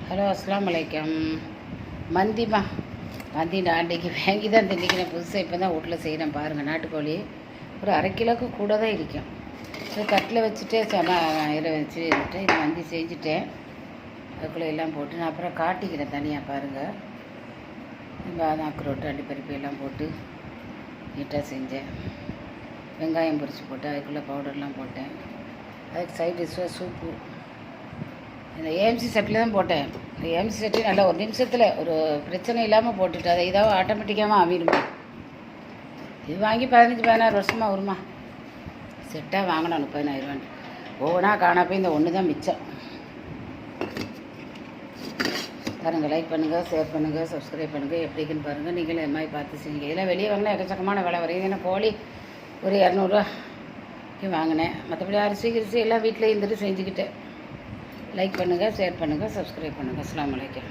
Hello அஸ்ஸலாமு அலைக்கும். மந்திமா மந்தி நான் அன்றைக்கி வாங்கி தான் தின்னிக்கிறேன். புதுசாக இப்போ தான் வீட்டில் செய்கிறேன் பாருங்கள். நாட்டுக்கோழி ஒரு 1/2 கிலோவுக்கு கூட தான் இருக்கும். ஸோ தட்டில் வச்சுட்டு இதை வச்சு இது மந்தி செஞ்சுட்டேன். அதுக்குள்ளே எல்லாம் போட்டு நான் அப்புறம் காட்டிக்கிறேன் தனியாக பாருங்கள். பாதாம் அக்ரோட்டு அண்டிப்பருப்பு எல்லாம் போட்டு நீட்டாக செஞ்சேன். வெங்காயம் பொரித்து போட்டு அதுக்குள்ளே பவுடர்லாம் போட்டேன். அதுக்கு சைட் டிஷ்ஷாக சூப்பு இந்த ஏஎம்சி செட்டில் தான் போட்டேன். இந்த ஏஎம்சி செட்டு நல்லா ஒரு நிமிஷத்தில் ஒரு பிரச்சனை இல்லாமல் போட்டுட்டு அதை இதாக ஆட்டோமேட்டிக்காக அவிடுமா. இது வாங்கி 15-16 வருஷமாக வருமா. செட்டாக வாங்கினோம் 30,000 ஒவ்வொன்றா காணா போய் இந்த ஒன்று தான் மிச்சம். பாருங்கள், லைக் பண்ணுங்கள், ஷேர் பண்ணுங்கள், சப்ஸ்கிரைப் பண்ணுங்கள். எப்படிக்குன்னு பாருங்கள். நீங்களும் இது மாதிரி பார்த்து செய்யுங்க. இதெல்லாம் வெளியே வாங்கினா எக்கச்சக்கமான விலை வரையும். ஏன்னா கோழி ஒரு 200 ரூபா வாங்கினேன். மற்றபடி அரிசி எல்லாம் வீட்டில் இருந்துட்டு செஞ்சுக்கிட்டேன். லைக் பண்ணுங்கள், ஷேர் பண்ணுங்கள், சப்ஸ்கிரைப் பண்ணுங்கள். அஸ்ஸலாமு அலைக்கும்.